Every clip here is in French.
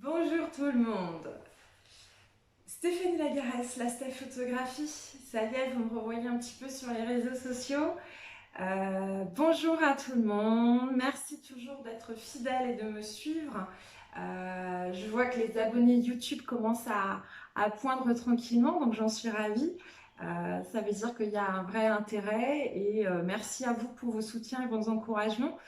Bonjour tout le monde. Stéphanie Lagaresse, la Steph Photographie. Ça y est, vous me revoyez un petit peu sur les réseaux sociaux. Bonjour à tout le monde. Merci toujours d'être fidèle et de me suivre. Je vois que les abonnés YouTube commencent à poindre tranquillement, donc j'en suis ravie. Ça veut dire qu'il y a un vrai intérêt et merci à vous pour vos soutiens et vos encouragements.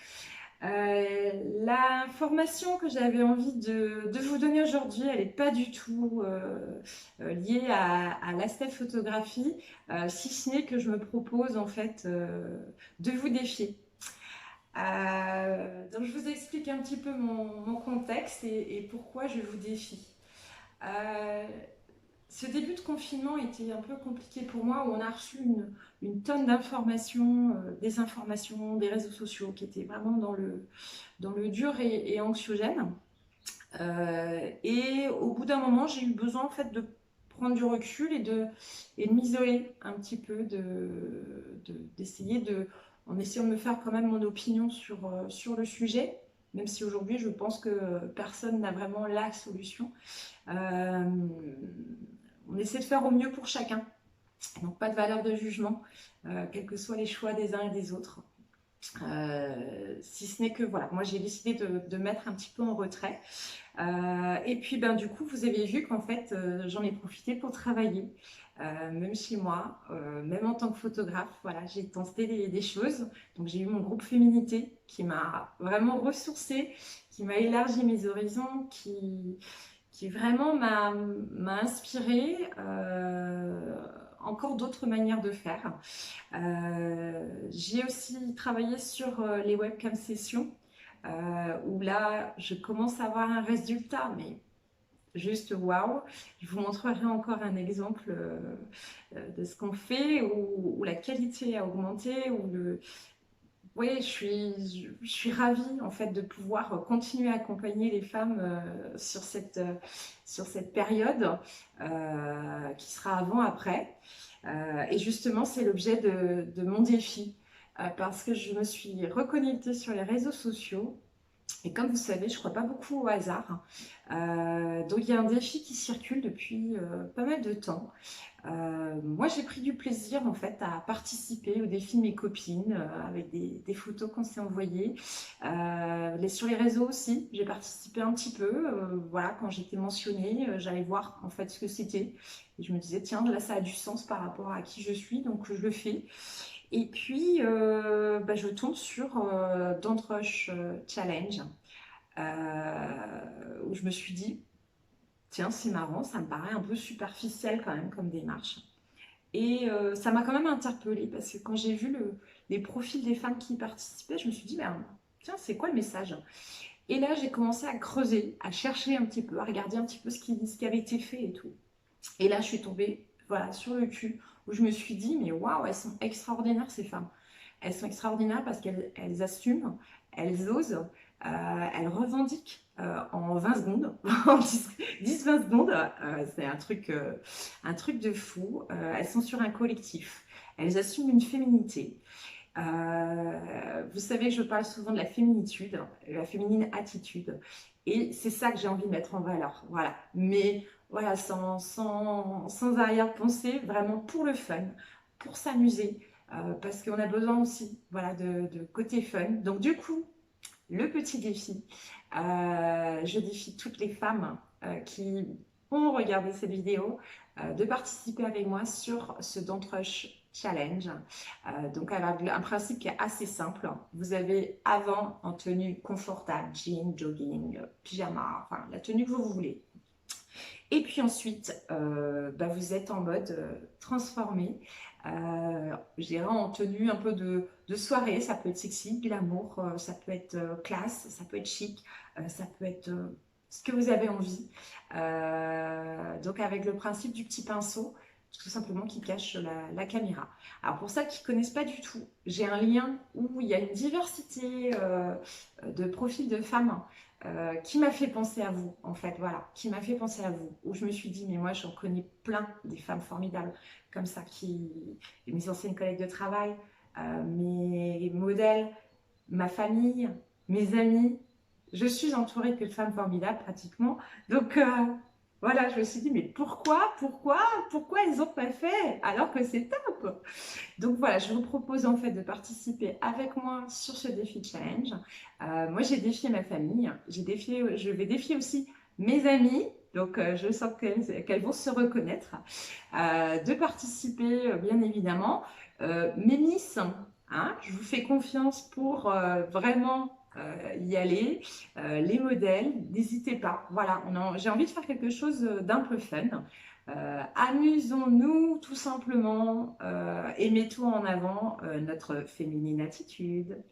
L'information que j'avais envie de vous donner aujourd'hui, elle n'est pas du tout liée à l'aspect photographie, si ce n'est que je me propose en fait de vous défier. Donc je vous explique un petit peu mon contexte et pourquoi je vous défie. Euh, Ce début de confinement était un peu compliqué pour moi, où on a reçu une tonne d'informations, des informations, des réseaux sociaux qui étaient vraiment dans le dur et anxiogène. Et au bout d'un moment, j'ai eu besoin en fait de prendre du recul et de m'isoler un petit peu, d'essayer en essayant de me faire quand même mon opinion sur le sujet, même si aujourd'hui je pense que personne n'a vraiment la solution. Euh, on essaie de faire au mieux pour chacun, donc pas de valeur de jugement, quels que soient les choix des uns et des autres. Si ce n'est que voilà, moi j'ai décidé de mettre un petit peu en retrait. Et puis ben, du coup, vous avez vu qu'en fait, j'en ai profité pour travailler, même chez moi, même en tant que photographe. Voilà, j'ai tenté des choses. Donc j'ai eu mon groupe Féminité qui m'a vraiment ressourcée, qui m'a élargi mes horizons, qui vraiment m'a inspiré encore d'autres manières de faire. J'ai aussi travaillé sur les webcam sessions, où là, je commence à avoir un résultat, mais juste waouh. Je vous montrerai encore un exemple de ce qu'on fait, où la qualité a augmenté, oui, je suis ravie en fait de pouvoir continuer à accompagner les femmes sur cette période qui sera avant-après. Et justement, c'est l'objet de mon défi parce que je me suis reconnectée sur les réseaux sociaux. Et comme vous savez, je ne crois pas beaucoup au hasard. Donc il y a un défi qui circule depuis pas mal de temps. Moi, j'ai pris du plaisir en fait à participer au défi de mes copines avec des photos qu'on s'est envoyées. Sur les réseaux aussi, j'ai participé un petit peu. Voilà, quand j'étais mentionnée, j'allais voir en fait ce que c'était. Et je me disais, tiens, là, ça a du sens par rapport à qui je suis, donc je le fais. Et puis, bah, je tombe sur Don't Challenge, où je me suis dit, tiens, c'est marrant, ça me paraît un peu superficiel quand même comme démarche. Et ça m'a quand même interpellée parce que quand j'ai vu les profils des femmes qui y participaient, je me suis dit, ben, tiens, c'est quoi le message? Et là, j'ai commencé à creuser, à chercher un petit peu, à regarder un petit peu ce qui avait été fait et tout. Et là, je suis tombée voilà, sur le cul où je me suis dit, mais waouh, elles sont extraordinaires ces femmes. Elles sont extraordinaires parce qu'elles assument, elles osent, elles revendiquent en 20 secondes, en 10-20 secondes. C'est un truc de fou. Elles sont sur un collectif. Elles assument une féminité. Vous savez, je parle souvent de la féminitude, la féminine attitude. Et c'est ça que j'ai envie de mettre en valeur. Voilà. Mais voilà, sans arrière-pensée, vraiment pour le fun, pour s'amuser, parce qu'on a besoin aussi voilà, de côté fun. Donc du coup, le petit défi, je défie toutes les femmes qui ont regardé cette vidéo de participer avec moi sur ce Don't Rush Challenge. Donc avec un principe qui est assez simple. Vous avez avant en tenue confortable, jean, jogging, pyjama, enfin la tenue que vous voulez. Et puis ensuite, bah, vous êtes en mode transformé. Je dirais en tenue un peu de soirée, ça peut être sexy, glamour, ça peut être classe, ça peut être chic, ça peut être ce que vous avez envie. Donc avec le principe du petit pinceau, tout simplement qui cache la caméra. Alors pour celles qui ne connaissent pas du tout, j'ai un lien où il y a une diversité de profils de femmes qui m'a fait penser à vous, en fait, voilà, qui m'a fait penser à vous, où je me suis dit, mais moi j'en connais plein des femmes formidables comme ça, mes anciennes collègues de travail, mes modèles, ma famille, mes amis, je suis entourée que de femmes formidables pratiquement. Donc voilà, je me suis dit, mais pourquoi ils n'ont pas fait alors que c'est top? Donc voilà, je vous propose en fait de participer avec moi sur ce défi challenge. Moi, j'ai défié ma famille, je vais défier aussi mes amis. Donc, je sens qu'elles vont se reconnaître, de participer, bien évidemment. Mes Miss, hein, je vous fais confiance pour vraiment y aller. Les modèles, n'hésitez pas. Voilà, j'ai envie de faire quelque chose d'un peu fun. Amusons-nous tout simplement et mettons en avant notre féminine attitude.